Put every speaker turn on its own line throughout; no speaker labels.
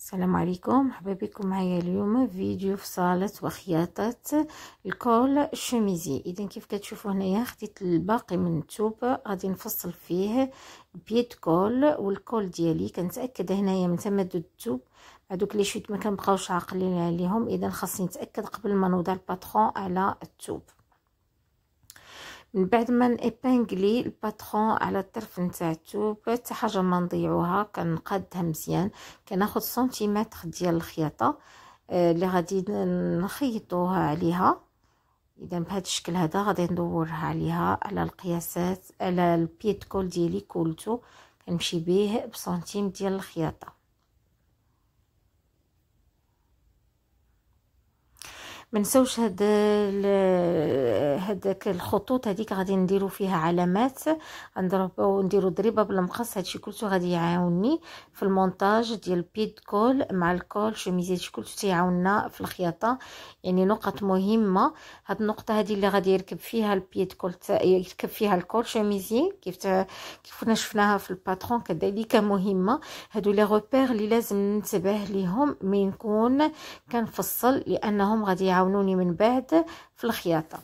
السلام عليكم، مرحبا بكم معايا اليوم فيديو في صالة وخياطة الكول الشميزي. اذا كيف كتشوفوا هنايا خديت الباقي من الثوب غادي نفصل فيه البيت كول والكول ديالي. كنتاكد هنايا من تمدد الثوب، هذوك لي شوت ما كنبقاوش عاقلين عليهم، اذا خاصني نتاكد قبل ما نوضع الباترون على الثوب. من بعد ما نابانغلي الباترون على الطرف نتاع الثوب حتى حاجه ما نضيعوها، كنقادها مزيان، كناخذ سنتيمتر ديال الخياطه اللي غادي نخيطوها عليها. اذا بهذا الشكل هذا غادي ندورها عليها على القياسات، على البيت كول ديالي كولتو كنمشي به بسنتيم ديال الخياطه. منسوش هذاك الخطوط هذيك غادي نديرو فيها علامات، غنضربو نديرو ضريبه بالمقص. هادشي كلشي غادي يعاونني في المونتاج ديال البيت كول مع الكول شوميزي، هادشي كلشي تيعاوننا في الخياطه، يعني نقط مهمه. هاد النقطه هذه اللي غادي يركب فيها البيت كول يركب فيها الكول شوميزي كيف شفناها في الباترون كذلك مهمه. هادو لي روبير اللي لازم ننتبه ليهم من نكون كنفصل، لانهم غادي يعاونوني من بعد في الخياطه.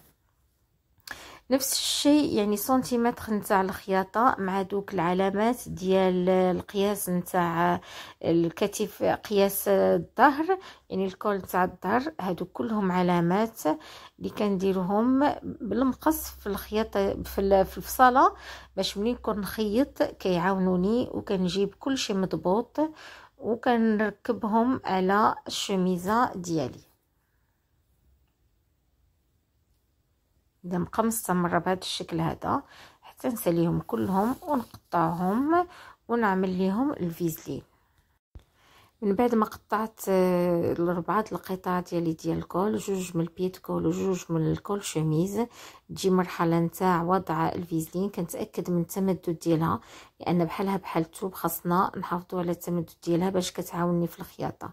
نفس الشيء يعني سنتيمتر نتاع الخياطه مع دوك العلامات ديال القياس نتاع الكتف، قياس الظهر يعني الكول نتاع الظهر، هادو كلهم علامات اللي كنديرهم بالمقص في الخياطه في الفصاله، باش ملي نكون نخيط كيعاونوني وكنجيب كل شيء مضبوط وكنركبهم على الشميزه ديالي. اذا نبقى مستمره بهذا الشكل هذا حتى نساليهم كلهم ونقطعهم ونعمل ليهم الفيزلين. من بعد ما قطعت الربعه القطع ديالي ديال الكول، جوج من البيت كول وجوج من الكول شميز، تجي مرحله نتاع وضع الفيزلين. كنتاكد من التمدد ديالها، لان بحالها بحال الثوب خاصنا نحافظوا على التمدد ديالها باش كتعاونني في الخياطه.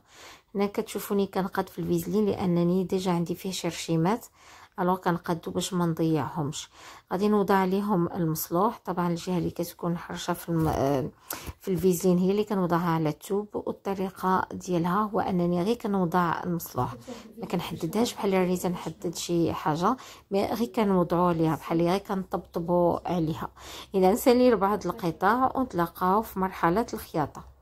هنا كتشوفوني كنقاد في الفيزلين لانني ديجا عندي فيه شرشيمات، الوغ كنقادو باش ما نضيعهمش. غادي نوضع عليهم المصلوح، طبعا الجهه اللي كتكون حرشه في الفيزلين هي اللي كنوضعها على الثوب، والطريقه ديالها هو انني غير كنوضع المصلوح، ما كنحددهاش بحال ريت نحدد شي حاجه، غير كنوضعوا عليها بحال غير كنطبطبوا عليها. اذا نسالي 4 القطع ونتلاقاو في مرحله الخياطه.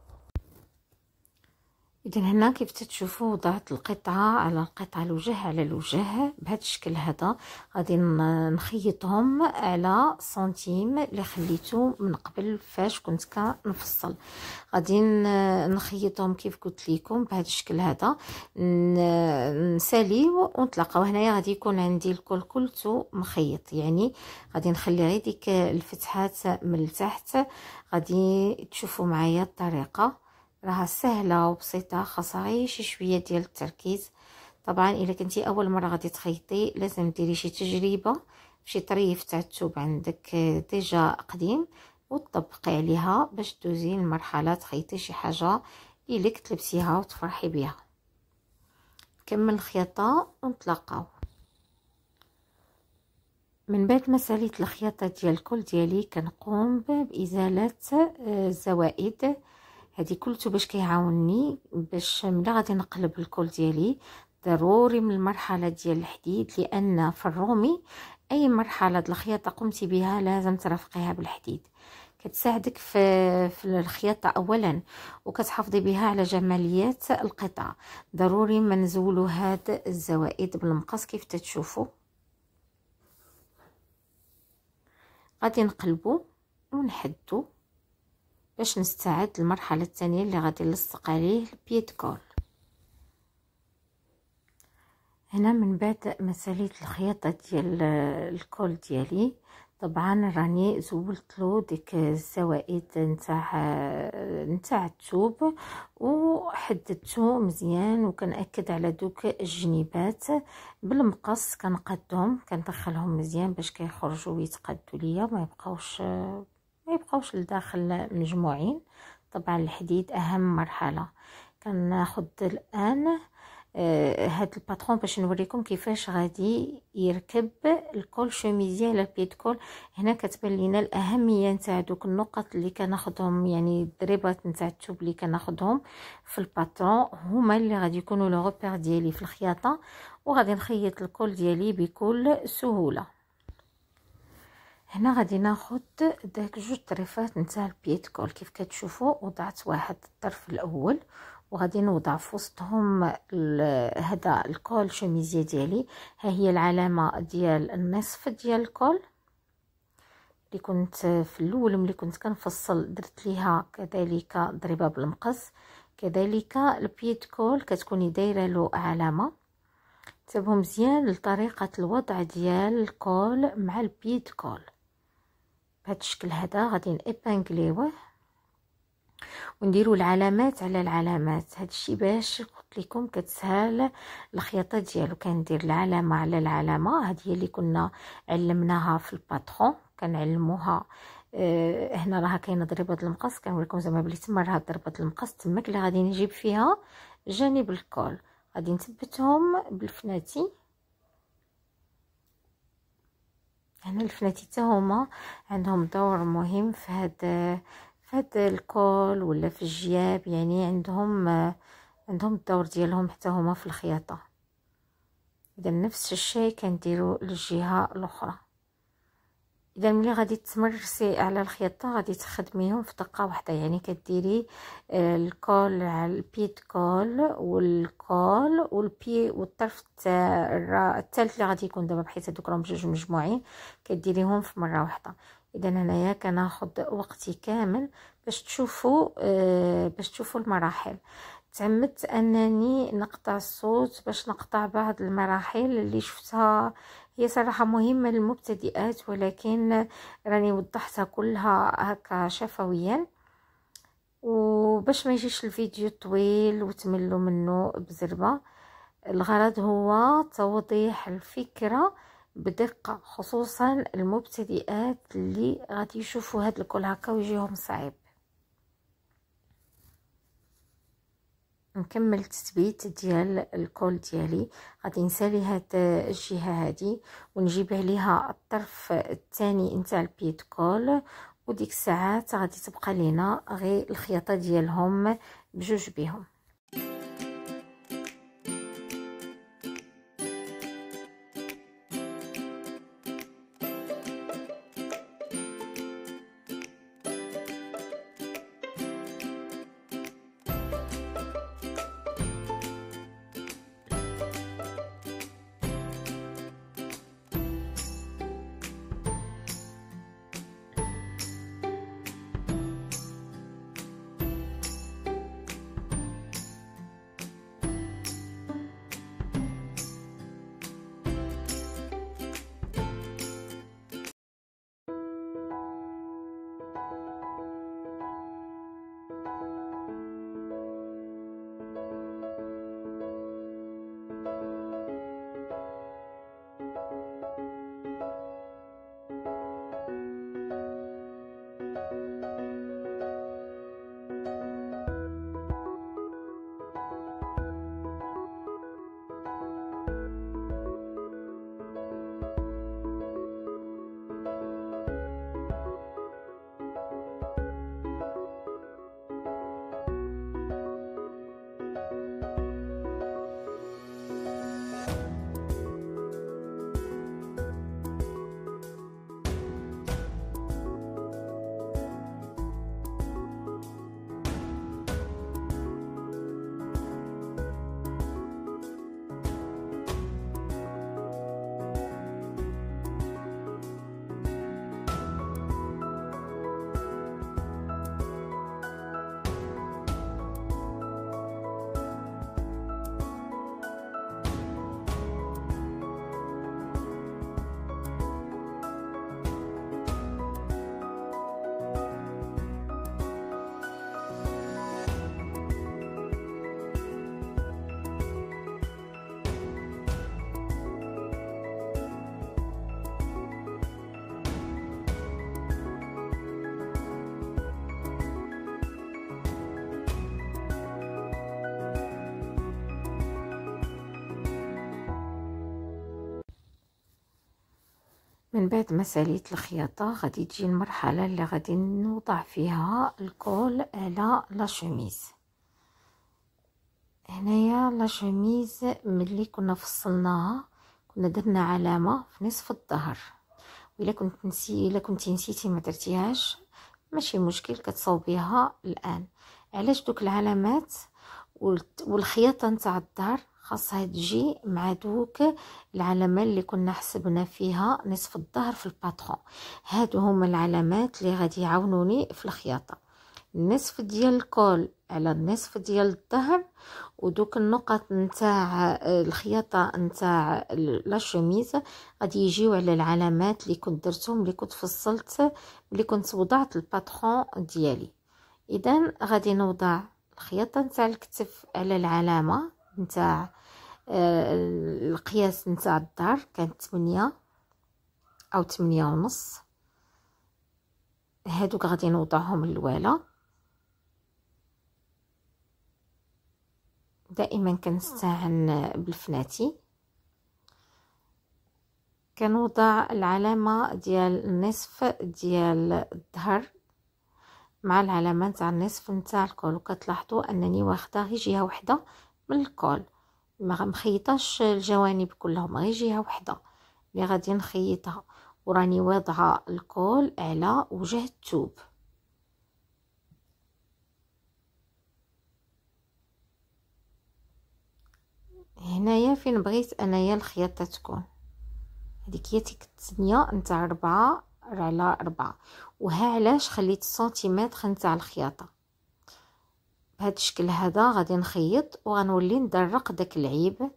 اذا هنا كيف تشوفوا وضعت القطعه على القطعه الوجه على الوجه بهذا الشكل هذا. غادي نخيطهم على سنتيم اللي خليته من قبل فاش كنت كنفصل. غادي نخيطهم كيف قلت لكم بهذا الشكل هذا، نساليو ونتلاقاو. هنايا غادي يكون عندي الكل كلته مخيط، يعني غادي نخلي غير ديك الفتحات من التحت. غادي تشوفوا معايا الطريقه، راها سهله وبسيطه، خاصها غير شي شويه ديال التركيز. طبعا الا كنتي اول مره غادي تخيطي لازم ديري شي تجربه شي طريف تاع الثوب عندك ديجا قديم وتطبقي عليها باش دوزي لمرحله تخيطي شي حاجه اللي لك تلبسيها وتفرحي بها. نكمل الخياطه ونتلاقاو. من بعد ما ساليت الخياطه ديال الكول ديالي كنقوم بازاله الزوائد هذه كلته باش كيعاونني باش ملي غادي نقلب الكول ديالي ضروري من المرحله ديال الحديد، لان في الرومي اي مرحله ديال الخياطه قمتي بها لازم ترافقيها بالحديد، كتساعدك في الخياطه اولا وكتحافظي بها على جماليه القطعه. ضروري ما نزولوا هاد الزوائد بالمقص كيف تشوفوا. غادي نقلبوا ونحدوا باش نستعد المرحله الثانيه اللي غادي نلصق عليه البيت كول. هنا من بعد ما ساليت الخياطه ديال الكول ديالي، طبعا راني زولت له ديك الزوائد نتاع الثوب وحددته مزيان، وكنأكد على دوك الجنيبات بالمقص كنقادهم كندخلهم مزيان باش كيخرجوا ويتقادوا ليا ما يبقاوش لداخل مجموعين. طبعا الحديد اهم مرحله. كناخذ الان هاد الباترون باش نوريكم كيفاش غادي يركب الكول شوميزي على البيد كول. هنا كتبان لينا الاهميه نتاع دوك النقط اللي كناخذهم، يعني الضريبات نتاع الثوب اللي كناخذهم في الباترون هما اللي غادي يكونوا لو روبير ديالي في الخياطه، وغادي نخيط الكول ديالي بكل سهوله. هنا غادي ناخذ داك جوج طريفات نتاع البيد كول كيف كتشوفوا. وضعت واحد الطرف الاول وغادي نوضع في وسطهم هذا الكول شوميزي ديالي. ها هي العلامه ديال النصف ديال الكول اللي كنت في الاول ملي كنت كنفصل درت ليها كذلك ضريبه بالمقص. كذلك البيد كول كتكوني دايره له علامه. تابعوا مزيان لطريقه الوضع ديال الكول مع البيد كول بهذا الشكل هذا. غادي نابانغليوه ونديروا العلامات على العلامات. هذا الشيء باش قلت لكم كتسهل الخياطه ديالو. كندير العلامه على العلامه. هذه هي اللي كنا علمناها في الباترون كنعلموها. هنا راه كاينه ضريبه المقص، كنوريكم زعما بلي تما راه ضربه المقص تماك اللي غادي نجيب فيها جانب الكول. غادي نثبتهم بالفناتي. هنا الفناتي حتى هما عندهم دور مهم في هذا الكول ولا في الجياب، يعني عندهم الدور ديالهم حتى هما في الخياطه. اذا نفس الشيء كنديروا للجهه الاخرى. اذا ملي غادي تمرسي على الخياطه غادي تخدميهم في دقه واحده، يعني كديري الكول على البيد كول والكول والبي والطرف الثالث اللي غادي يكون دابا بحيث هذوك راهم بجوج مجموعين كديريهم في مره واحده. اذا هنايا كناخذ وقتي كامل باش تشوفوا المراحل. تعمدت انني نقطع الصوت باش نقطع بعض المراحل اللي شفتها هي صراحه مهمه للمبتدئات، ولكن راني وضحتها كلها هكا شفويا وباش ما يجيش الفيديو طويل وتملوا منه بزربه. الغرض هو توضيح الفكره بدقه، خصوصا المبتدئات اللي غادي يشوفوا هذا الكل هكا ويجيهم صعيب. نكمل التثبيت ديال الكول ديالي. غادي نسالي هاد الجهه هادي ونجيب عليها الطرف الثاني نتاع البيد كول، وديك الساعات غادي تبقى لينا غير الخياطه ديالهم بجوج بهم. من بعد ما ساليت الخياطة غادي تجي المرحلة اللي غادي نوضع فيها الكول على لا شوميز. هنايا لا شوميز ملي كنا فصلناها كنا درنا علامة في نصف الظهر، الا كنتي نسيتي ما درتيهاش ماشي مشكل، كتصوبيها الان. علاش دوك العلامات والخياطه نتاع الظهر خاصها تجي مع دوك العلامه اللي كنا حسبنا فيها نصف الظهر في الباترون. هادو هما العلامات اللي غادي يعاونوني في الخياطه، النصف ديال الكول على النصف ديال الظهر، ودوك النقط نتاع الخياطه نتاع لا شوميز غادي يجيو على العلامات اللي كنت درتهم، اللي كنت فصلت، اللي كنت وضعت الباترون ديالي. اذا غادي نوضع الخياطه نتاع الكتف على العلامه نتاع القياس نتاع الظهر، كانت 8 او 8.5. هادوك غادي نوضعهم الوالا. دائما كنستعن بالفناتي، كنوضع العلامه ديال النصف ديال الظهر مع العلامه نتاع النصف نتاع الكول، وكتلاحظوا انني واخده غير جهه واحده من الكول، ما مخيطاش الجوانب كلهم، غير جهه واحده اللي غادي نخيطها، وراني واضعه الكول على وجه الثوب. هنايا فين بغيت انايا الخياطه تكون، هذيك هي ديك التثنيه نتاع 4 على 4. وها علاش خليت السنتيمتر نتاع الخياطه بهذا الشكل هذا. غادي نخيط وغنولي ندرق داك العيب.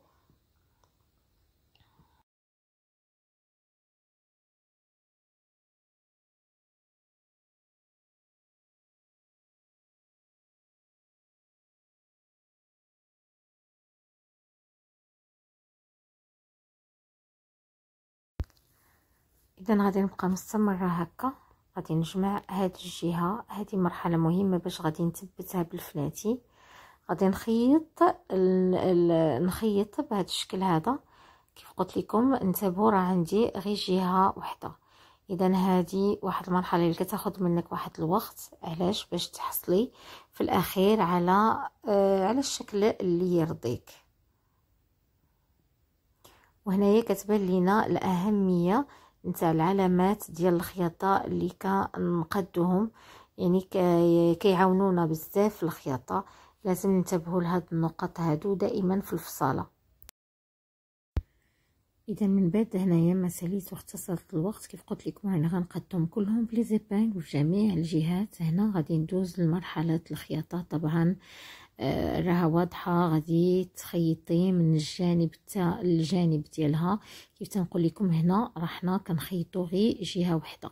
اذا غادي نبقى مستمره هكا، غادي نجمع هاد الجهه، هذه مرحله مهمه باش غادي نثبتها بالفلاتي. غادي نخيط بهذا الشكل هذا. كيف قلت لكم انتبهوا راه عندي غير جهه واحده. اذا هذه واحد المرحله اللي كتاخذ منك واحد الوقت، علاش؟ باش تحصلي في الاخير على الشكل اللي يرضيك. وهنايا كتبان لينا الاهميه نتاع العلامات ديال الخياطه اللي كنقدوهم، يعني كيعاونونا بزاف في الخياطه. لازم ننتبهوا لهاد النقط هادو دائما في الفصاله. اذا من بعد هنايا ما ساليت واختصرت الوقت، كيف قلت لكم انا غنقدهم كلهم بلي زيبانغ في جميع الجهات. هنا غادي ندوز لمرحله الخياطه. طبعا راها واضحه، غادي تخيطي من الجانب تاع الجانب ديالها. كيف تنقول لكم هنا راحنا كنخيطوا غير جهه واحده.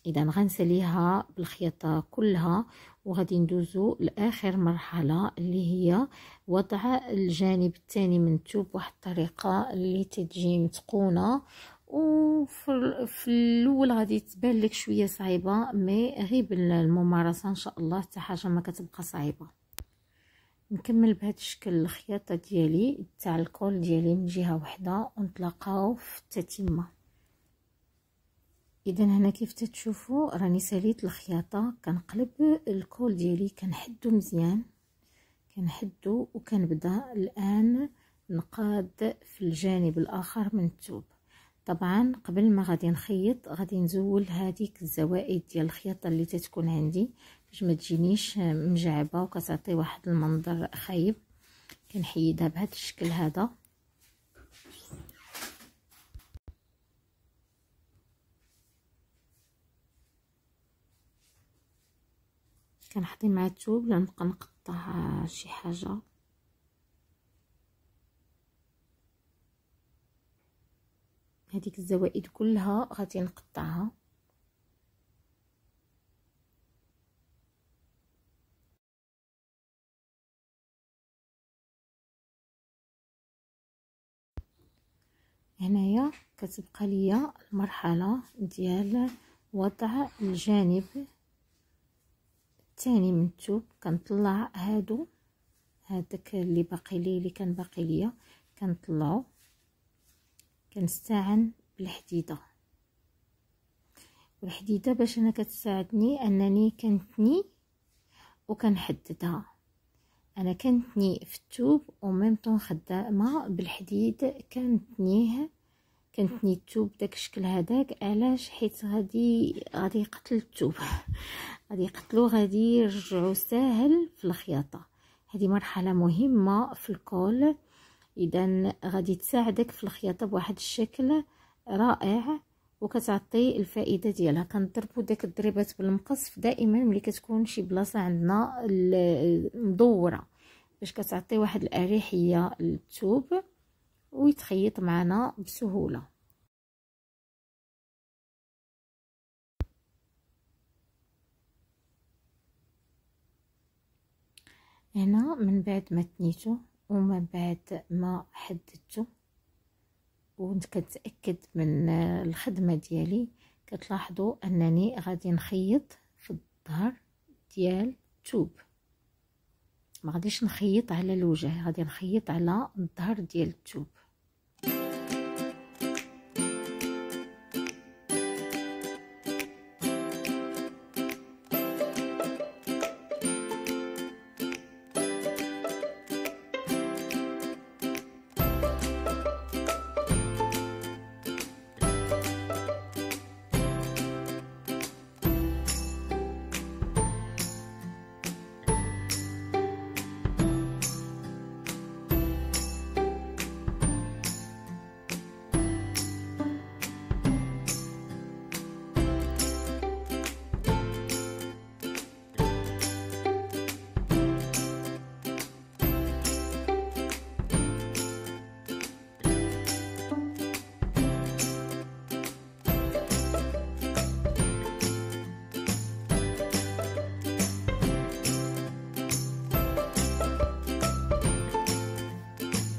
اذا غنساليها بالخياطه كلها وغادي ندوزو لاخر مرحله اللي هي وضع الجانب الثاني من الثوب بواحد الطريقه اللي تجي متقونه. وفي الاول غادي تبان لك شويه صعيبه، مي غير بالممارسه ان شاء الله حتى حاجه ما كتبقى صعيبه. نكمل بهذا الشكل الخياطه ديالي تاع الكول ديالي من جهه واحده، ونتلاقاو في التتمه. اذا هنا كيف تشوفوا راني ساليت الخياطه، كنقلب الكول ديالي كنحدو مزيان، كنحدو وكنبدا الان نقاد في الجانب الاخر من الثوب. طبعا قبل ما غادي نخيط غادي نزول هذيك الزوائد ديال الخياطه اللي تتكون عندي باش ما تجينيش مجعبه وكتعطي واحد المنظر خايب. كنحيدها بهذا الشكل هذا. كنحضي مع الثوب لا نبقى نقطع شي حاجه. هذيك الزوائد كلها غادي نقطعها. هنايا كتبقى ليا المرحله ديال وضع الجانب الثاني من الثوب. كنطلع هذاك اللي كان باقي ليا كنطلعو، كنستعن بالحديده، والحديده باش انا كتساعدني انني كنتني وكنحددها. انا كنتني في الثوب وميم طون خدامه بالحديد، كنتني الثوب داك الشكل هذاك. علاش؟ حيت غادي يقتل الثوب غادي يقتلو، غادي يرجعو ساهل في الخياطه. هذه مرحله مهمه في الكول، اذا غادي تساعدك في الخياطه بواحد الشكل رائع وكتعطي الفائده ديالها. كنضربوا داك الضريبات بالمقص دائما ملي كتكون شي بلاصه عندنا مدوره، باش كتعطي واحد الاريحيه للثوب ويتخيط معنا بسهوله. هنا من بعد ما تنيتو ومن بعد ما حددتو وكنتاكد من الخدمه ديالي، كتلاحظوا انني غادي نخيط في الظهر ديال الثوب، ما غاديش نخيط على الوجه، غادي نخيط على الظهر ديال الثوب.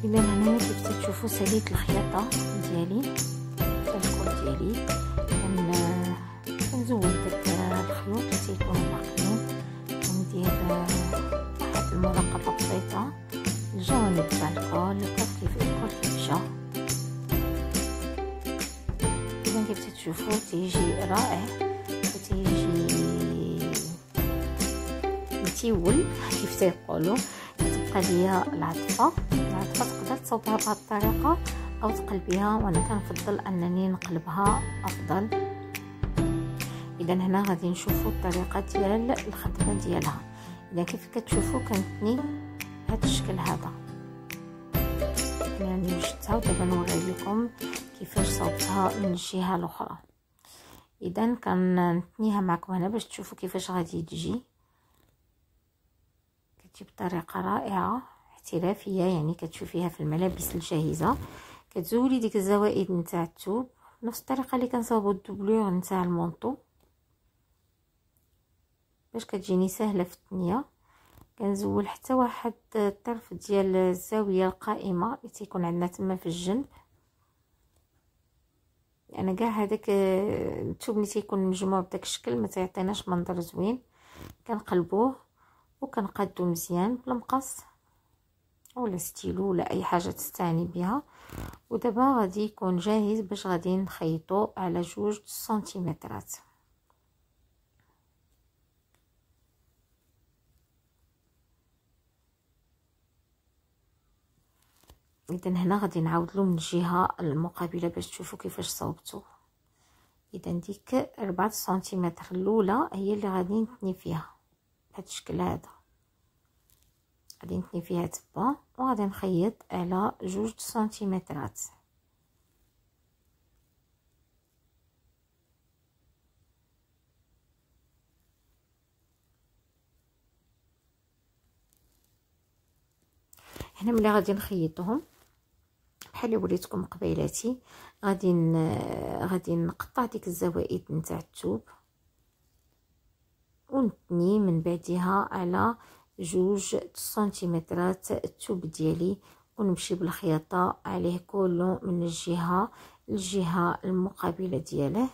اذا هنا كيف تشوفوا ساليت الخياطه ديالي الكول ديالي. كنزول داك الخيوط اللي تيكونوا باقيين، وندير واحد المراقبه بسيطه الجوانب تاع الكول كيف الكول كيف مشى. اذا كيف تشوفوا تيجي رائع وتيجي متيول كيف تيقولوا. تبقى ليا العطفه تقدر تصوبها بهذه الطريقه او تقلبيها، وانا كنفضل انني نقلبها افضل. اذا هنا غادي نشوفوا الطريقه ديال الخدمه ديالها. اذا كيف كتشوفوا كنتني بهذا الشكل هذا، يعني وجدتها ودابا نوري لكم كيفاش صوبتها من الجهه الاخرى. اذا كنتنيها معكم هنا باش تشوفوا كيفاش غادي تجي بطريقه رائعه احترافيه، يعني كتشوفيها في الملابس الجاهزه. كتزولي ديك الزوائد نتاع الثوب نفس الطريقه اللي كنصاوبوا الدبلور نتاع المونطو باش كتجيني سهله في التنيه. كنزول حتى واحد الطرف ديال الزاويه القائمه اللي تيكون عندنا تما في الجنب. انا كاع هذاك الثوب اللي تيكون مجموع بداك الشكل ما تيعطيناش منظر زوين، كنقلبوه وكنقادو مزيان بالمقص ولا ستيلو ولا اي حاجه تستعني بها. ودابا غادي يكون جاهز باش غادي نخيطو على 2 سنتيمترات. اذا هنا غادي نعاود له من الجهه المقابله باش تشوفوا كيفاش صوبته. اذا ديك 4 سنتيمتر الاولى هي اللي غادي نتني فيها بهذا الشكل هذا، غادي نتني فيها تبا وغادي نخيط على 2 سنتيمترات. هنا ملي غادي نخيطهم بحال اللي وريتكم قبيلاتي، غادي نقطع ديك الزوائد نتاع الثوب ونتني من بعدها على 2 سنتيمترات الثوب ديالي، ونمشي بالخياطه عليه كله من الجهه المقابله دياله.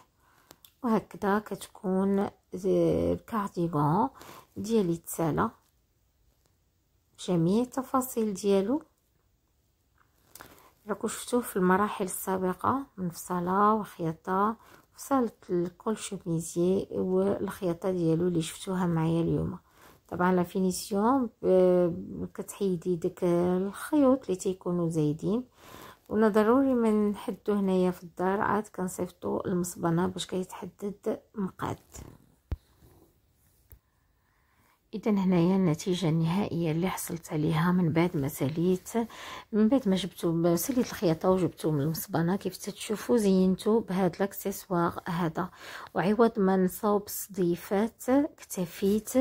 وهكذا كتكون الكارديغون ديالي تسالى جميع التفاصيل ديالو راكو شفتوه في المراحل السابقه من فصاله وخياطه، فصالة الكول شوميزي والخياطه ديالو اللي شفتوها معايا اليوم. طبعا لا فينيسيون كتحيدي داك الخيوط اللي تيكونوا زايدين، ونا ضروري ما نحدو هنايا في الدار، عاد كنصيفطو المصبنه باش كيتحدد مقاد. اذا هنايا النتيجه النهائيه اللي حصلت عليها من بعد ما ساليت، من بعد ما جبتو ساليت الخياطه وجبتو من المصبنه. كيف تشوفوا زينتو بهذا الاكسسوار هذا، وعوض ما نصاوب الصديفات اكتفيت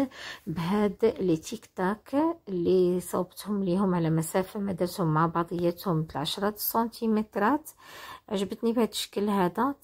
بهاد لي تيك تاك اللي صوبتهم ليهم على مسافه ما درتهم مع بعضياتهم 10 سنتيمترات. عجبتني بهذا الشكل هذا.